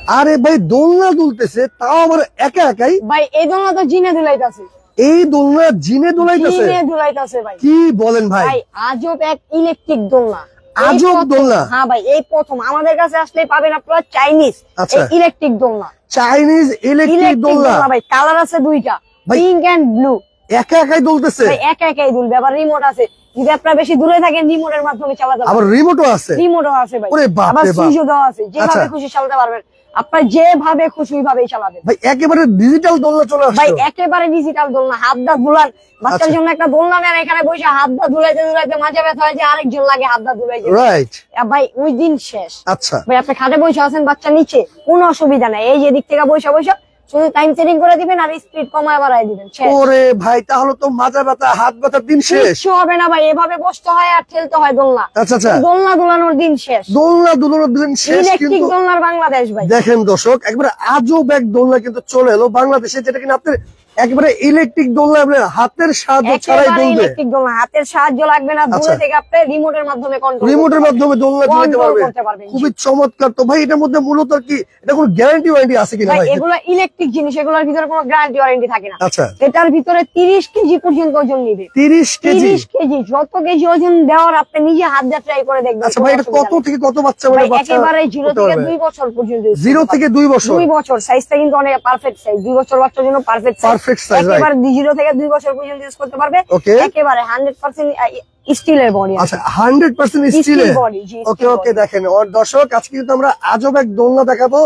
আরে ভাই দোলনা দুলতেছে, তাও আবার একা একাই। ভাই এই দোলনা তো জিনে দুলাইতাছে। এই দোলনা জিনে দুলাইতাছে ভাই। কি বলেন ভাই? ভাই আজব এক ইলেকট্রিক দোলনা। আজব দোলনা? হ্যাঁ ভাই, এই প্রথম আমাদের কাছে আসলে পাবেন আপনারা চাইনিজ ইলেকট্রিক দোলনা। চাইনিজ ইলেকট্রিক দোলনা ভাই, কালার আছে দুইটা, পিঙ্ক এন্ড ব্লু। একা একাই দুলতেছে ভাই, একা একাই দুলবে, আবার রিমোট আছে। যদি আপনারা বেশি দূরে থাকেন রিমোটের মাধ্যমে চালাতে পারবেন। আবার রিমোটও আছে? রিমোটও আছে ভাই, ওরে বাপ আবার রে বাপ। সুইচও দেওয়া আছে, যেভাবে খুশি চালাতে পারবেন। আপনার যেভাবে খুশি ওইভাবেই চালাবেন ভাই। একেবারে ডিজিটাল দোলনা চলে আসছে ভাই, একেবারে ডিজিটাল দোলনা। হাত দা ধুলান, বাচ্চার জন্য একটা দোলনা নেন, এখানে বসে হাত দা ধুলাইতে ধুলাইতে মাঝে ব্যথা হয় যে আরেকজন লাগে হাত দা ধুলাইতে, রাইট ভাই ওই দিন শেষ। আচ্ছা ভাই, আপনি খাটে বসে আছেন, বাচ্চা নিচে, কোনো অসুবিধা নাই। এই যে দিক থেকে বসে বসে শুধু টাইম সেটিং করে দিবেন আর স্পিড কমায় বাড়ায় দিবেন। ওরে ভাই, তাহলে তো মাজা ব্যথা হাত ব্যথার দিন শেষ। কিছু হবে না ভাই, এভাবে বসতে হয় আর ঠেলতে হয় দোলনা। আচ্ছা আচ্ছা, দোলনা দুলানোর দিন শেষ, দোলনা দুলানোর দিন শেষ। ইলেকট্রিক দোলনার বাংলাদেশ ভাই। দেখেন দর্শক, একবারে আজব এক দোলনা কিন্তু চলে এলো বাংলাদেশে, যেটা কিনা আপনার একেবারে ইলেকট্রিক দোলনা, আপনার হাতের সাহায্য ছাড়াই দুলবে। ইলেকট্রিক দোলনা, হাতের সাহায্য লাগবে না, দূরে থেকে আপনি রিমোটের মাধ্যমে কন্ট্রোল, রিমোটের মাধ্যমে দোলনা দিতে পারবেন। খুবই চমৎকার। তো ভাই এটার মধ্যে মূলত কি এটা কোনো গ্যারান্টি ওয়ারেন্টি আছে কিনা ভাই? এগুলো ইলেকট্রিক জিনিস, এগুলোর ভিতরে কোনো গ্যারান্টি ওয়ারেন্টি থাকে না। আচ্ছা, এটার ভিতরে 30 কেজি পর্যন্ত ওজন নিবে। 30 কেজি? 30 কেজি, যত কেজি ওজন দেওয়ার আপনি নিজে হাত দিয়ে ট্রাই করে দেখবেন। আচ্ছা ভাই, এটা কত থেকে কত বাচ্চা মানে বাচ্চা? একেবারে 0 থেকে 2 বছর পর্যন্ত। 0 থেকে 2 বছর? 2 বছর সাইজটা কিন্তু অনেক পারফেক্ট সাইজ। 2 বছর বাচ্চার জন্য পারফেক্ট সাইজ। একেবারে 0 থেকে 2 বছর পর্যন্ত ইউজ করতে পারবে। একেবারে 100% স্টিলের বডি। আচ্ছা, 100% স্টিলের বডি। ওকে ওকে, দেখেন ওর দর্শক, আজকে কিন্তু আমরা আজব এক দোলনা দেখাবো।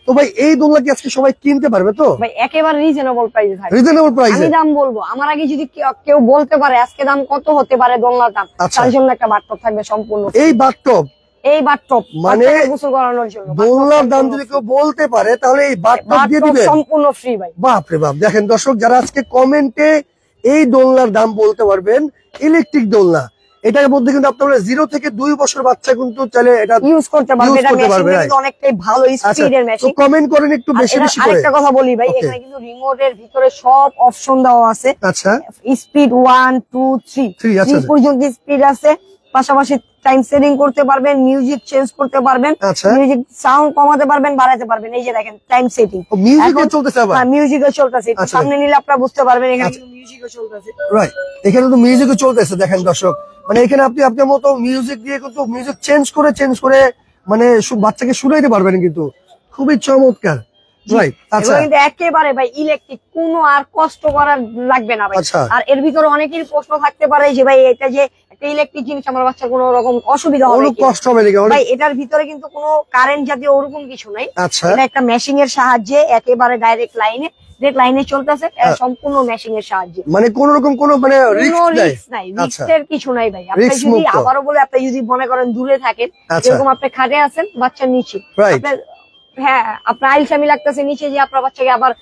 তো ভাই এই দোলনা কি আজকে সবাই কিনতে পারবে তো? ভাই একেবারে রিজনেবল প্রাইসে থাকবে। রিজনেবল প্রাইসে আমি দাম বলবো, আমার আগে যদি কেউ বলতে পারে আজকে দাম কত হতে পারে দোলনার দাম, তার জন্য একটা বাথটব থাকবে সম্পূর্ণ। এই বাথটব? এই বাথটব মানে গোসল করানোর জন্য দোলনার দাম যদি কেউ বলতে পারে তাহলে এই বাথটব দিয়ে দিবে সম্পূর্ণ ফ্রি ভাই। বাপ রে বাপ। দেখেন দর্শক, যারা আজকে কমেন্টে এই দোলনার দাম বলতে পারবেন, ইলেকট্রিক দোলনা, এটার মধ্যে কিন্তু আপনারা 0 থেকে 2 বছর বাচ্চা কিন্তু চাইলে এটা ইউজ করতে পারবে। এটা মেশিন কিন্তু অনেকটাই ভালো স্পিডের মেশিন। তো কমেন্ট করেন একটু বেশি বেশি করে। আরেকটা কথা বলি ভাই, এখানে কিন্তু রিমোটের ভিতরে সব অপশন দেওয়া আছে। আচ্ছা, স্পিড 1 2 3 পর্যন্ত স্পিড আছে। পাশাপাশি টাইম সেটিং করতে পারবেন, মিউজিক চেঞ্জ করতে পারবেন, মিউজিক সাউন্ড কমাতে পারবেন, বাড়াতে পারবেন। এই যে দেখেন টাইম সেটিং, মিউজিকও চলতেছে। আবার হ্যাঁ, মিউজিকও চলতেছে। সামনে নিলে আপনারা বুঝতে পারবেন এখানে কিন্তু মিউজিকও চলতেছে। রাইট, এখানে তো মিউজিকও চলতেছে। দেখেন দর্শক, মানে এখানে আপনি আপনার মতো মিউজিক দিয়ে কিন্তু মিউজিক চেঞ্জ করে মানে বাচ্চাকে শুনাইতে পারবেন, কিন্তু খুবই চমৎকার। রাইট, আচ্ছা, কিন্তু একেবারে ভাই ইলেকট্রিক, কোনো আর কষ্ট করার লাগবে না ভাই। আর এর ভিতরে অনেকের প্রশ্ন থাকতে পারে যে ভাই এটা যে একটা ইলেকট্রিক জিনিস, আমার বাচ্চার কোনো রকম অসুবিধা হবে কি, কষ্ট হবে নাকি? ভাই এটার ভিতরে কিন্তু কোনো কারেন্ট জাতীয় ওরকম কিছু নাই। আচ্ছা, এটা একটা মেশিং এর সাহায্যে একেবারে ডাইরেক্ট লাইনে চলতেছে, সম্পূর্ণ মেশিং এর সাহায্যে। মানে কোন রকম কোনো মানে রিস্ক নাই, রিস্কের কিছু নাই ভাই। আপনি যদি আবারও বলে, আপনি যদি মনে করেন দূরে থাকেন, এরকম আপনি খাটে আছেন, বাচ্চার নিচে, হ্যাঁ আপনার আইলসামি লাগতেছে, নিচে যে আপনার বাচ্চাকে আবার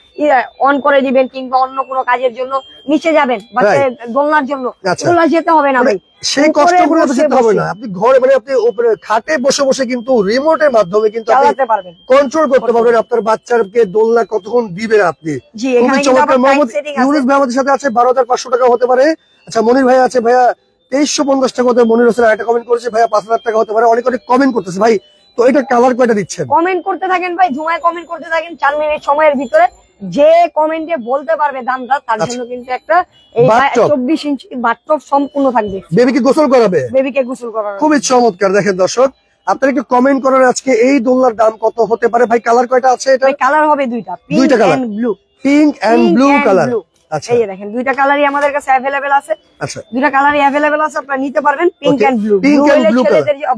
অন করে দিবেন, কিংবা অন্য কোনো কাজের জন্য নিচে যাবেন, বাচ্চা দোলনার জন্য, দোলনা যেতে হবে না ভাই, সেই কষ্ট করে যেতে হবে না। আপনি ঘরে মানে আপনি উপরে খাটে বসে বসে কিন্তু রিমোটের মাধ্যমে কিন্তু চালাতে পারবেন, কন্ট্রোল করতে পারবেন আপনার বাচ্চাকে দোলনা কতক্ষণ দিবেন আপনি। খুবই চমৎকার। মোহাম্মদ ইউনুস ভাই আমাদের সাথে আছে, 12,500 টাকা হতে পারে। আচ্ছা, মনির ভাই আছে, ভাইয়া 2350 টাকা হতে। মনির হোসেন একটা কমেন্ট করেছে, ভাইয়া 5000 টাকা হতে পারে। অনেক কমেন্ট করতেছে ভাই। তো এটা কালার কয়টা দিচ্ছেন? কমেন্ট করতে থাকেন ভাই, ধুমায় কমেন্ট করতে থাকেন। 4 মিনিট সময়ের ভিতরে যে কমেন্টে বলতে পারবে দামটা, তার জন্য কিন্তু একটা 24 ইঞ্চি বাথটব সম্পূর্ণ থাকবে। বেবিকে গোসল করাবে? বেবিকে গোসল করাবে। খুবই চমৎকার। দেখেন দর্শক, আপনারা একটু কমেন্ট করেন আজকে এই দোলনার দাম কত হতে পারে। ভাই কালার কয়টা আছে? এটা কালার হবে দুইটা, pink and blue. Pink and blue colour. আচ্ছা, এই দেখেন দুইটা কালারই আমাদের কাছে अवेलेबल আছে। আচ্ছা, দুইটা কালারই अवेलेबल আছে, আপনারা নিতে পারবেন। Pink and blue.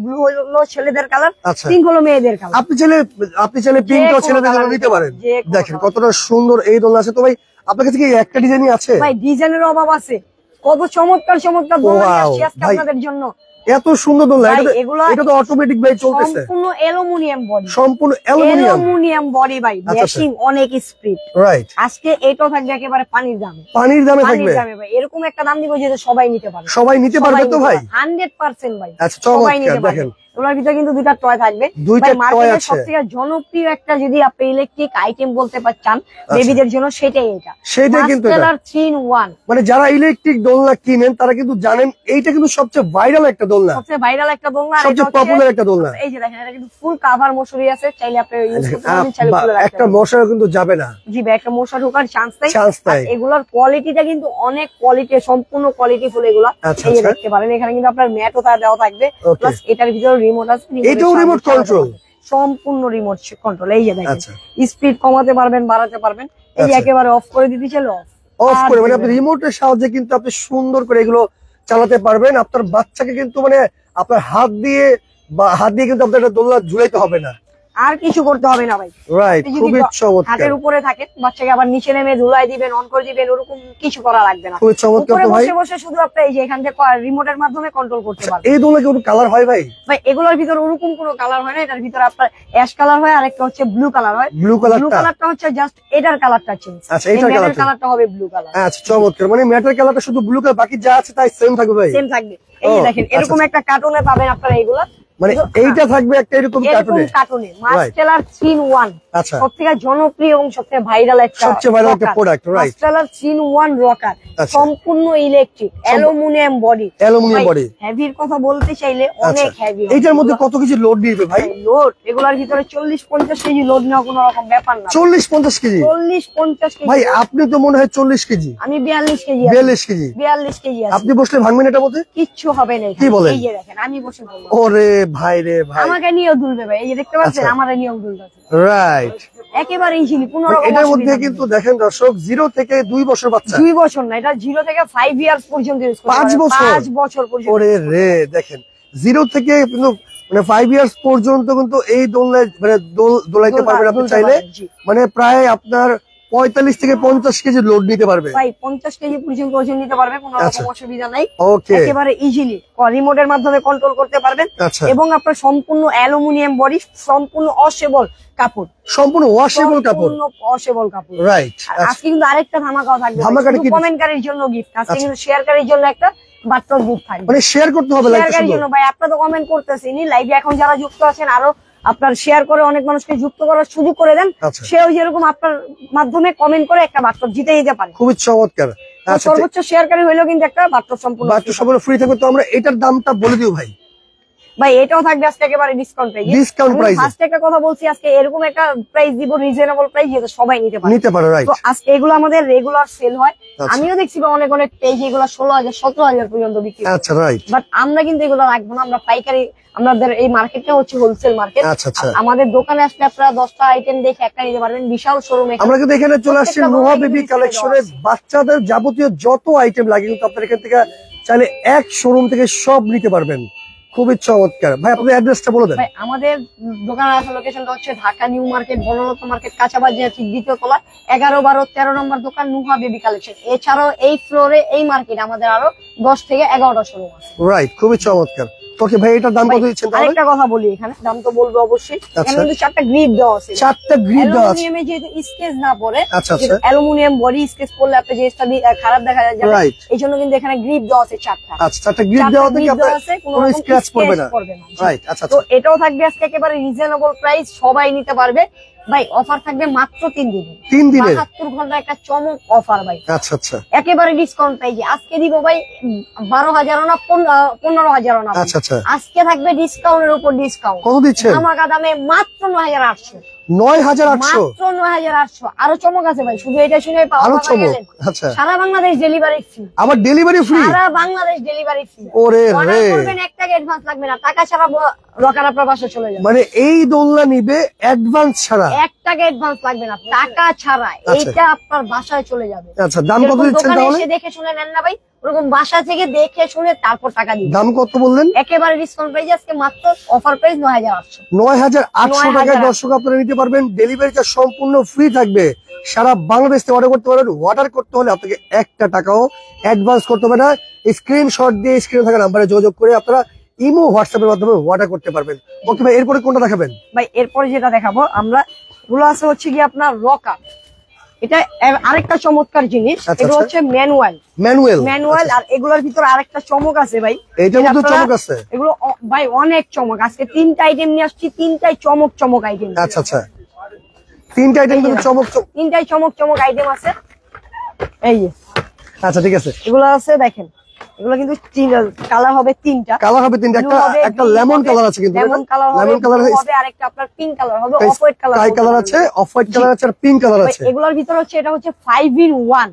ব্লু হলো ছেলেদের কালার, পিঙ্ক হলো মেয়েদের কালার। আপনি চাইলে পিঙ্ক ও ছেলেদের জন্য নিতে পারেন। দেখেন কতটা সুন্দর এই দোলনা আছে। তো ভাই আপনার কাছে কি একটা ডিজাইনই আছে? ভাই ডিজাইনের অভাব আছে, কত চমৎকার দোলনা আসছে আজকে আপনাদের জন্য। এত সুন্দর দোলনা, এটা তো অটোমেটিক ভাই চলতেছে, সম্পূর্ণ অ্যালুমিনিয়াম বডি, সম্পূর্ণ অ্যালুমিনিয়াম বডি ভাই, মেশিং অনেক স্পিড। রাইট, আজকে এটাও থাকবে একেবারে পানির দামে থাকবে ভাই। এরকম একটা দাম দিব যে সবাই নিতে পারবে। সবাই নিতে পারবে তো ভাই 100% ভাই। আচ্ছা, চমৎকার। দেখেন ওনার ভিতরে কিন্তু দুইটা টয় থাকবে। সবথেকে জনপ্রিয় একটা যদি আপনি ইলেকট্রিক আইটেম বলতে পারছেন বেবিদের জন্য, সেটাই এটা। সেটাই কিন্তু 3-in-1। মানে যারা ইলেকট্রিক দোলনা কিনেন তারা কিন্তু জানেন এইটা কিন্তু সবচেয়ে ভাইরাল একটা দোলনা, সবচেয়ে ভাইরাল একটা দোলনা, সবচেয়ে পপুলার একটা দোলনা। এই যে দেখেন এটা কিন্তু ফুল কভার মশারি আছে, চাইলে আপনি ইউজ করতে পারেন, চাইলে খুলে রাখতে একটা মশাও কিন্তু যাবে না। জি ভাই, একটা মশা ঢোকার চান্স নাই। এগুলোর কোয়ালিটিটা কিন্তু অনেক কোয়ালিটি, সম্পূর্ণ কোয়ালিটি ফুল এগুলা। এই যে দেখতে পারেন এখানে কিন্তু আপনার ম্যাটও তার দেওয়া থাকবে, প্লাস এটার ভিতরে রিমোট আছে, এটাও রিমোট কন্ট্রোল, সম্পূর্ণ রিমোট কন্ট্রোল। এই যে দেখেন স্পিড কমাতে পারবেন, বাড়াতে পারবেন। এই যে একেবারে অফ করে দিতে চাইলে অফ করে, মানে আপনি রিমোটের সাহায্যে কিন্তু আপনি সুন্দর করে এগুলো চালাতে পারবেন। আপনার বাচ্চাকে কিন্তু মানে আপনার হাত দিয়ে কিন্তু আপনার একটা দোলনা ঝুলাইতে হবে না, আর কিছু করতে হবে না ভাই। রাইট, খুবই চমৎকার। হাতের উপরে থাকে, বাচ্চাকে আবার নিচে নেমে ঝুলাই দিবেন, অন করে দিবেন, ওরকম কিছু করা লাগবে না। খুবই চমৎকার ভাই। বসে বসে শুধু আপনি এই যে এখান থেকে রিমোটের মাধ্যমে কন্ট্রোল করতে পারবেন। এই দোলনা কি কোনো কালার হয় ভাই? ভাই এগুলোর ভিতরে ওরকম কোনো কালার হয় না, এটার ভিতরে আপনার অ্যাশ কালার হয়, আর একটা হচ্ছে ব্লু কালার হয়। ব্লু কালারটা হচ্ছে জাস্ট এটার কালারটা চেঞ্জ। আচ্ছা, এটার কালারটা হবে ব্লু কালার। আচ্ছা, চমৎকার। মানে ম্যাটার কালারটা শুধু ব্লু কালার, বাকি যা আছে তাই সেম থাকবে ভাই? সেম থাকবে। এই যে দেখেন এরকম একটা কার্টুনে পাবেন আপনারা এগুলা, মানে এইটা থাকবে একটা এরকম কার্টুনে মাস্টেলার 3-in-1। আচ্ছা, সবথেকে জনপ্রিয় এবং সবথেকে ভাইরাল একটা প্রোডাক্ট, রাইট। মাস্টেলার 3-in-1 রকার, সম্পূর্ণ ইলেকট্রিক, অ্যালুমিনিয়াম বডি। হেভির কথা বলতে চাইলে অনেক হেভি। এটার মধ্যে কত কেজি লোড নিবে ভাই? লোড এগুলার ভিতরে 40-50 কেজি লোড নেওয়া কোনো রকম ব্যাপার না। 40-50 কেজি? 40-50 কেজি ভাই, আপনি তো মনে হয় 40 কেজি। আমি 42 কেজি। 42 কেজি? 42 কেজি আছে। আপনি বসলে ভাঙবেন এটার মধ্যে? কিচ্ছু হবে না। কি বলেন? এই যে দেখেন আমি বসে বলবো। ওরে ভাই রে ভাই, আমাকে নিয়েও দুলবে ভাই। এই যে দেখতে পাচ্ছেন আমারে নিয়েও দুলবে, রাইট। একেবারে ইজিলি। এটার মধ্যে কিন্তু দেখেন দর্শক, 0 থেকে 2 বছর বাচ্চা, 2 বছর না, এটা 0 থেকে 5 ইয়ার্স পর্যন্ত ইউজ করতে 5 বছর পর্যন্ত। ওরে রে, দেখেন 0 থেকে কিন্তু মানে 5 ইয়ার্স পর্যন্ত কিন্তু এই দোলনায় মানে দোলাইতে পারবেন আপনি চাইলে। মানে প্রায় আপনার 45 থেকে 50 কেজি লোড নিতে পারবে ভাই। 50 কেজি পর্যন্ত ওজন নিতে পারবে, কোনো রকম অসুবিধা নাই। ওকে, একেবারে ইজিলি রিমোটের মাধ্যমে কন্ট্রোল করতে পারবেন। এবং আপনার সম্পূর্ণ অ্যালুমিনিয়াম বডি, সম্পূর্ণ ওয়াশেবল কাপড়, সম্পূর্ণ ওয়াশেবল কাপড়, রাইট। আজকে কিন্তু আরেকটা ধামাকাও থাকবে, কমেন্টকারীর জন্য গিফট। আজকে কিন্তু শেয়ারকারীর জন্য একটা বাট্টর গিফট থাকবে। মানে শেয়ার করতে হবে শেয়ারকারীর জন্য ভাই। আপনারা তো কমেন্ট করতেছেনই লাইভে, এখন যারা যুক্ত আছেন আরো আপনার শেয়ার করে অনেক মানুষকে যুক্ত করার সুযোগ করে দেন। সেও যেরকম আপনার মাধ্যমে কমেন্ট করে একটা বাট্টর জিতে দিতে পারে। খুবই চমৎকার। সর্বোচ্চ শেয়ারকারী হইলেও কিন্তু একটা বাট্টর সম্পূর্ণ ফ্রি থাকবে। তো আমরা এটার দামটা বলে দিও ভাই। ভাই এটাও থাকবে আজকে একেবারে ডিসকাউন্ট প্রাইস। ফার্স্ট একটা কথা বলছি, আজকে এরকম একটা প্রাইস দিব, রিজনেবল প্রাইস, যেটা সবাই নিতে পারে, রাইট। তো আজকে এগুলো আমাদের রেগুলার সেল হয়। আমিও দেখছি অনেক পেজ এগুলো 16,000 17,000 পর্যন্ত বিক্রি। আচ্ছা, রাইট। বাট আমরা কিন্তু এগুলো রাখবো না, আমরা পাইকারি। আমাদের এই মার্কেটটা হচ্ছে হোলসেল মার্কেট। আমাদের দোকানে আসলে আপনারা 10টা আইটেম দেখে একটা নিতে পারবেন, বিশাল শোরুম। আমরা কিন্তু এখানে চলে আসছি নোহা বেবি কালেকশনে। বাচ্চাদের যাবতীয় যত আইটেম লাগে কিন্তু আপনারা এখান থেকে চাইলে এক শোরুম থেকে সব নিতে পারবেন। খুবই চমৎকার। ভাই আপনাদের অ্যাড্রেসটা বলে দেন। ভাই আমাদের দোকানের আসল লোকেশনটা হচ্ছে Dhaka new market, Bonolota market, কাঁচাবাজার ঠিক 2য় তলা, 11, 12, 13 নম্বর দোকান নোহা বেবি কালেকশন। এছাড়াও এই ফ্লোরে এই মার্কেট আমাদের আরো 10 থেকে 11টা শোরুম আছে, রাইট। খুবই চমৎকার। ওকে ভাই, এটার দাম কত দিচ্ছেন? আরেকটা কথা বলি, এখানে দাম তো বলবো অবশ্যই। এখানে কিন্তু 4টা গ্রিপ দেওয়া আছে। 4টা গ্রিপ দেওয়া আছে। অ্যালুমিনিয়ামে যেহেতু স্কেচ না পড়ে, অ্যালুমিনিয়াম বডি স্কেচ পড়লে আপনি জিনিসটা খারাপ দেখা যায়, এইজন্য কিন্তু এখানে গ্রিপ দেওয়া আছে 4টা। আচ্ছা, 4টা গ্রিপ দেওয়া থেকে আপনার কোনো স্ক্র্যাচ পড়বে না, রাইট। আচ্ছা, তো এটাও থাকবে আজকে একেবারে রিজনেবল প্রাইস, সবাই নিতে পারবে ভাই। অফার থাকবে মাত্র 3 দিন, 72 ঘন্টা একটা চমক অফার ভাই। আচ্ছা আচ্ছা, একেবারে ডিসকাউন্ট প্রাইসে আজকে দিব ভাই। 12,000 না 15,000 না। আচ্ছা আচ্ছা, আজকে থাকবে ডিসকাউন্টের উপর ডিসকাউন্ট। কত দিচ্ছেন? ধামাকা দামে মাত্র 9,800। 9,800 মাত্র 9,800। আরো চমক আছে ভাই, শুধু এটা শুনে আরো চমক। আচ্ছা, সারা বাংলাদেশ ডেলিভারি ফ্রি। আমার ডেলিভারি ফ্রি? সারা বাংলাদেশ ডেলিভারি ফ্রি। ওরে রে, করবেন 1 টাকা অ্যাডভান্স লাগবে না, টাকা ছাড়া রকার আপনার বাসায় চলে যাবে। মানে এই দোলনা নিবে অ্যাডভান্স ছাড়া? 1 টাকা অ্যাডভান্স লাগবে না, টাকা ছাড়া এইটা আপনার বাসায় চলে যাবে। আচ্ছা, দাম কত দিচ্ছেন তাহলে? এসে দেখে শুনে নেন না ভাই, ওরকম বাসা থেকে দেখে শুনে তারপর টাকা দিবেন। দাম কত বললেন? একেবারে ডিসকাউন্ট প্রাইস আজকে মাত্র অফার প্রাইস 9,800। 9,800 টাকায় দর্শক আপনারা নিতে পারবেন। ডেলিভারিটা সম্পূর্ণ ফ্রি থাকবে। সারা বাংলাদেশ থেকে অর্ডার করতে পারবেন। অর্ডার করতে হলে আপনাকে 1 টাকাও অ্যাডভান্স করতে হবে না। স্ক্রিনশট দিয়ে স্ক্রিনে থাকা নাম্বারে যোগাযোগ করে আপনারা ইমো হোয়াটসঅ্যাপের মাধ্যমে অর্ডার করতে পারবেন। ওকে ভাই, এরপরে কোনটা দেখাবেন? ভাই এরপরে যেটা দেখাবো আমরা, গুলো আছে হচ্ছে কি আপনার রকার। এটা আরেকটা চমৎকার জিনিস, এটা হচ্ছে ম্যানুয়াল আর এগুলোর ভিতরে আরেকটা চমক আছে ভাই, এইটার মধ্যে চমক আছে, এগুলো ভাই অনেক চমক। আজকে 3টা আইটেম নিয়ে আসছি, 3টাই চমক আইটেম। আচ্ছা আচ্ছা, 3টা আইটেম কিন্তু তিনটাই চমক আইটেম আছে। এই আচ্ছা ঠিক আছে, এগুলো আছে দেখেন, এগুলো কিন্তু কালার হবে 3টা, একটা লেমন কালার আছে, কিন্তু লেমন কালার হবে, আর একটা আপনার পিঙ্ক কালার হবে, অফ হোয়াইট কালার আছে, অফ হোয়াইট কালার আছে আর পিঙ্ক কালার আছে। এগুলোর ভিতর হচ্ছে এটা হচ্ছে 5 in 1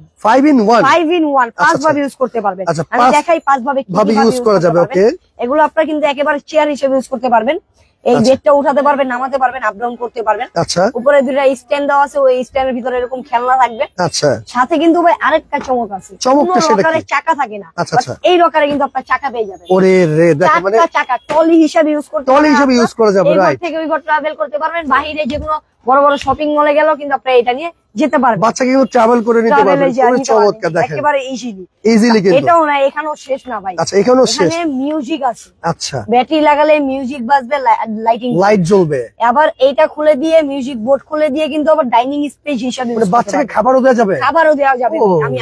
পাঁচ ভাবে ইউজ করতে পারবেন। আমি দেখাই 5 ভাবে কিভাবে ইউজ করা যাবে। ওকে, এগুলো আপনারা কিন্তু একেবারে চেয়ার হিসেবে ইউজ করতে পারবেন। এই বেডটা উঠাতে পারবেন, নামাতে পারবেন, আপ ডাউন করতে পারবেন। আচ্ছা, উপরে দুটো স্ট্যান্ড দেওয়া আছে, ওই স্ট্যান্ডের ভিতরে এরকম খেলনা থাকবে। আচ্ছা, সাথে কিন্তু ভাই আরেকটা চমক আছে, চমকটা সেটা কি? চাকা থাকে না। আচ্ছা, এই রকারে কিন্তু আপনার চাকা পেয়ে যাবেন। ওরে রে, দেখো মানে চাকা টলি হিসেবে ইউজ করতে পারবেন, টলি হিসেবে ইউজ করা যাবে। রাইট, থেকে ওই ঘর ট্রাভেল করতে পারবেন, বাইরে যেকোনো বড় বড় শপিং মলে গেল কিন্তু আপনি এটা নিয়ে যেতে পারবেন, বাচ্চাকে কিন্তু ট্রাভেল করে নিতে পারবেন। খুবই চমৎকার, দেখেন একেবারে ইজিলি কিন্তু। এটাও না, এখানেও শেষ না ভাই। আচ্ছা, এখানেও শেষ, এখানে মিউজিক আছে। আচ্ছা, ব্যাটারি লাগালে মিউজিক বাজবে, লাইট জ্বলবে। আবার এইটা খুলে দিয়ে মিউজিক বোর্ড খুলে দিয়ে কিন্তু আবার ডাইনিং স্পেস হিসেবে মানে বাচ্চাকে খাবারও দেওয়া যাবে।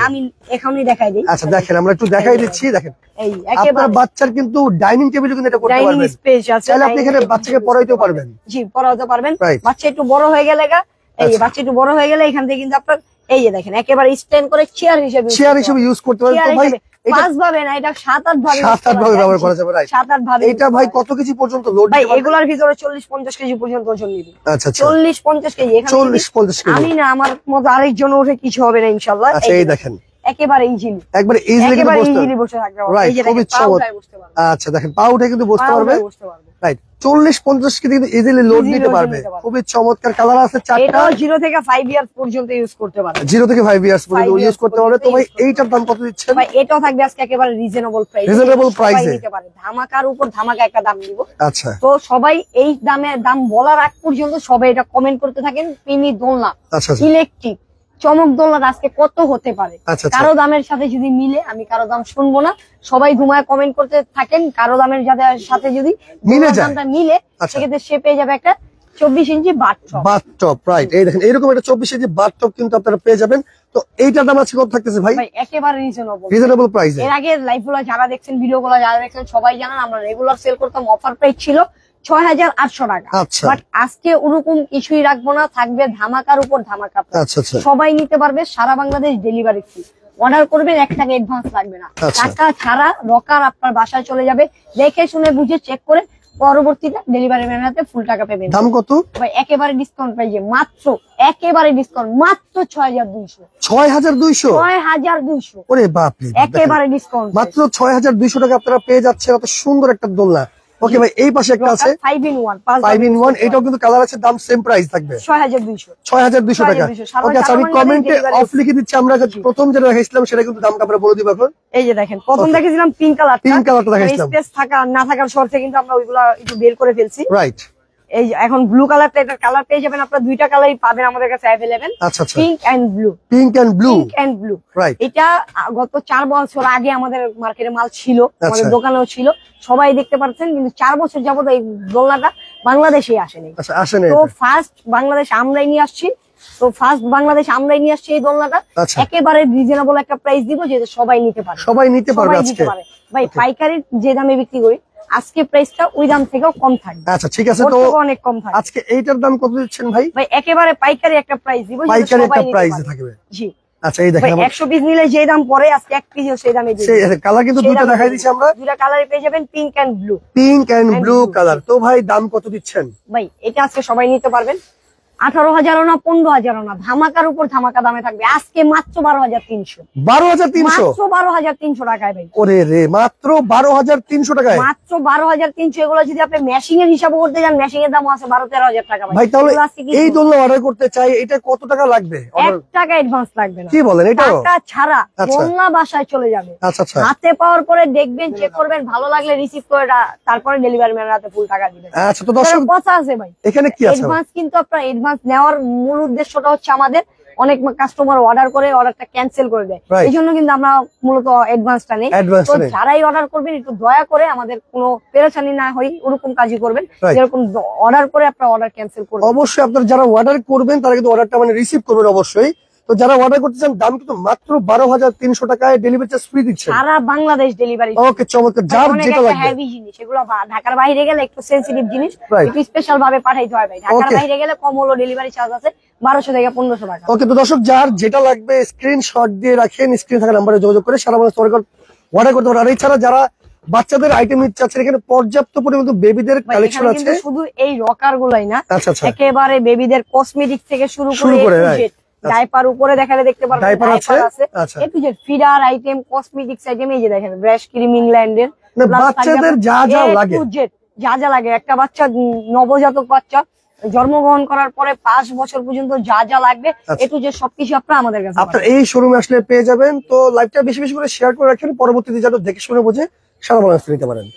আমি এখনই দেখাই দিই। আচ্ছা দেখেন, আমরা একটু দেখাই দিচ্ছি। দেখেন, এই আপনার বাচ্চার কিন্তু ডাইনিং টেবিল কিন্তু এটা করতে পারবেন, ডাইনিং স্পেস আছে, তাহলে আপনি এখানে বাচ্চাকে পড়াইতেও পারবেন। জি, পড়াতে পারবেন। বাচ্চা একটু বড় হয়ে গেলে বাচ্চা একটু বড় হয়ে গেলে এখান থেকে কিন্তু আপনার এই যে দেখেন একেবারে স্ট্যান্ড করে চেয়ার হিসেবে ইউজ করতে পারবেন। তো ভাই 5 ভাবে না, এটা 7-8 ভাবে ব্যবহার করা যাবে। রাইট, 7-8 ভাবে। এটা ভাই কত কেজি পর্যন্ত লোড ভাই এগুলোর ভিতরে 40-50 কেজি পর্যন্ত ওজন নিবে। আচ্ছা, 40-50 কেজি। এখানে 40-50 কেজি। আমি না, আমার মতো আরেকজন উঠে কিছু হবে না ইনশাআল্লাহ। আচ্ছা, এই দেখেন একেবারে ইজিলি, একবারে ইজিলি বসে থাকবে। এই যে খুবই চমৎকার। আচ্ছা দেখেন, পা উঠে কিন্তু বসতে পারবে। রাইট, 40-50 কেজি কিন্তু ইজিলি লোড নিতে পারবে। খুবই চমৎকার কালার আছে, 4টা। এটা 0 থেকে 5 ইয়ার্স পর্যন্ত ইউজ করতে পারবে। 0 থেকে 5 ইয়ার্স পর্যন্ত ইউজ করতে পারবে। তো ভাই এইটার দাম কত দিচ্ছেন? ভাই এটাও থাকবে আজকে একেবারে রিজনেবল প্রাইসে নিতে পারে। ধামাকার উপর ধামাকা একটা দাম দিব। আচ্ছা, তো সবাই এই দাম বলার আগ পর্যন্ত সবাই এটা কমেন্ট করতে থাকেন। মিনি দোলনা, ইলেকট্রিক চমক দোলনা আজকে কত হতে পারে। কারো দামের সাথে যদি মিলে, আমি কারো দাম শুনবো না, সবাই ঘুমায় কমেন্ট করতে থাকেন। কারো দামের সাথে যদি দামটা মিলে, সেক্ষেত্রে সে পেয়ে যাবে একটা 24 ইঞ্চি বাথটব। রাইট, এই দেখেন এরকম একটা 24 ইঞ্চি বাথটব কিন্তু আপনারা পেয়ে যাবেন। তো এইটার দাম আছে কত থাকতেছে ভাই? একেবারে রিজনেবল প্রাইসে। এর আগে লাইভগুলো যারা দেখছেন, ভিডিওগুলো যারা দেখছেন, সবাই জানেন আমরা রেগুলার সেল করতাম, অফার প্রাইস ছিল 6800 টাকা। বাট আজকে ওরকম কিছুই রাখবো না, থাকবে ধামাকার উপর ধামাকা। সবাই নিতে পারবে, সারা বাংলাদেশ ডেলিভারি ফ্রি। অর্ডার করবেন, 1 টাকা অ্যাডভান্স লাগবে না, টাকা ছাড়া রকার আপনার বাসায় চলে যাবে। দেখে শুনে বুঝে চেক করে পরবর্তীতে ডেলিভারি ম্যানের হাতে ফুল টাকা পাবেন। দাম কত ভাই? একেবারে ডিসকাউন্ট প্রাইসে মাত্র, একেবারে ডিসকাউন্ট মাত্র 6200। 6200? ওরে বাপ রে, একেবারে ডিসকাউন্ট মাত্র 6200 টাকা আপনারা পেয়ে যাচ্ছেন এত সুন্দর একটা দোলনা। ওকে ভাই, এই পাশে একটা আছে 5 in 1, এটাও কিন্তু কালার আছে, দাম সেম প্রাইস থাকবে 6200 টাকা। ওকে, আচ্ছা আমি কমেন্টে অফ লিখে দিচ্ছি। আমরা প্রথম যেটা দেখাইছিলাম সেটা কিন্তু দামটা আমরা বলে দিব এখন। এই যে দেখেন, প্রথম দেখাইছিলাম পিঙ্ক কালারটা দেখাইছিলাম, স্পেস থাকা না থাকার শর্তে কিন্তু আমরা ওইগুলা একটু বের করে ফেলছি। রাইট, এই এখন ব্লু কালারটা, এটা কালার পেয়ে যাবেন আপনারা, 2টা কালারই পাবেন আমাদের কাছে available. Pink and blue. Right, এটা গত 4 বছর আগে আমাদের মার্কেটে মাল ছিল, আমাদের দোকানেও ছিল, সবাই দেখতে পাচ্ছেন। কিন্তু 4 বছর যাবত এই দোলনাটা বাংলাদেশে আসেনি। তো ফার্স্ট বাংলাদেশ আমরাই নিয়ে আসছি। এই দোলনাটা একেবারে রিজনেবল একটা প্রাইস দিব, যেটা সবাই নিতে পারে। ভাই পাইকারি যে দামে বিক্রি করি, আজকে প্রাইসটা ওই দাম থেকেও কম থাকবে। আচ্ছা ঠিক আছে, তো অনেক কম থাকবে। আজকে এইটার দাম কত দিচ্ছেন ভাই? ভাই একেবারে পাইকারি একটা প্রাইস দিব, পাইকারি একটা প্রাইসে থাকবে। জি, আচ্ছা এই দেখেন 100 পিস নিলে যে দাম পড়ে, আজকে 1 পিসও সেই দামে দিব। সেই কালার কিন্তু দুটো দেখাই দিছি আমরা, 2টা কালারই পেয়ে যাবেন, পিঙ্ক এন্ড ব্লু কালার। তো ভাই দাম কত দিচ্ছেন? ভাই এটা আজকে সবাই নিতে পারবেন, 18,000 না 15,000 না, ধামাকার উপর ধামাকা দামে থাকবে আজকে মাত্র 12,300। 12,300 টাকায় ভাই। ওরে রে, মাত্র 12,300 টাকায়, মাত্র 12,300। এগুলো যদি আপনি ম্যাশিং এর হিসাব করতে যান, ম্যাশিং এর দাম আছে 12-13,000 টাকা ভাই। তাহলে এই দোলনা অর্ডার করতে চাই, এটা কত টাকা লাগবে? 1 টাকা অ্যাডভান্স লাগবে না। কি বলেন? এটা টাকা ছাড়া দোলনা বাসায় চলে যাবে। হাতে পাওয়ার পরে দেখবেন, চেক করবেন, ভালো লাগলে রিসিভ করে তারপরে ডেলিভারি ম্যানের হাতে ফুল টাকা দিবেন। আচ্ছা, তো দর্শক কথা আছে ভাই, এখানে কি আছে? অ্যাডভান্স কিন্তু আপনার অ্যাডভান্স নেওয়ার মূল উদ্দেশ্যটা হচ্ছে আমাদের অনেক কাস্টমার অর্ডার করে অর্ডারটা ক্যান্সেল করে দেয়, এই জন্য কিন্তু আমরা মূলত অ্যাডভান্সটা নেই। তো যারাই অর্ডার করবেন একটু দয়া করে আমাদের কোনো পেরেশানি না হয় ওরকম কাজই করবেন, যেরকম অর্ডার করে আপনার অর্ডার ক্যান্সেল করবেন। অবশ্যই আপনারা যারা অর্ডার করবেন তারা কিন্তু অর্ডারটা মানে রিসিভ করবেন অবশ্যই। তো যারা অর্ডার করতে চান দাম কিন্তু মাত্র 12,300 টাকায়, ডেলিভারি চার্জ ফ্রি দিচ্ছে সারা বাংলাদেশ ডেলিভারি। ওকে, চমৎকার। যার যেটা লাগবে, হেভি জিনিস এগুলো, ঢাকার বাইরে গেলে একটু সেনসিটিভ জিনিস, একটু স্পেশাল ভাবে পাঠাইতে হয় ভাই। ঢাকার বাইরে গেলে কম হলো ডেলিভারি চার্জ আছে 1200 থেকে 1500 টাকা। ওকে, তো দর্শক যার যেটা লাগবে স্ক্রিনশট দিয়ে রাখেন, স্ক্রিন থাকা নম্বরে যোগাযোগ করে সারা বাংলাদেশ অর্ডার করতে পারেন। আর এছাড়া যারা বাচ্চাদের আইটেম নিতে চাচ্ছেন, এখানে পর্যাপ্ত পরিমাণ বেবিদের কালেকশন আছে। শুধু এই রকার গুলাই না, আচ্ছা আচ্ছা, একেবারে বেবিদের কসমেটিক থেকে শুরু করে ডাইপার উপরে দেখালে দেখতে পারবেন, ডাইপার আছে, একটু যে ফিডার আইটেম, কসমেটিক্স আইটেম, এই যে দেখেন ব্রাশ ক্রিম ইংল্যান্ডের, বাচ্চাদের যা যা লাগে, যা যা লাগে একটা বাচ্চা, নবজাতক বাচ্চা জন্মগ্রহণ করার পরে 5 বছর পর্যন্ত যা যা লাগবে একটু যে সবকিছু আপনারা আমাদের কাছে আপনারা এই শোরুমে আসলে পেয়ে যাবেন। তো লাইভটা বেশি বেশি করে শেয়ার করে রাখেন, পরবর্তীতে যারা দেখে শুনে বুঝে সারা বাংলাদেশ নিতে পারেন।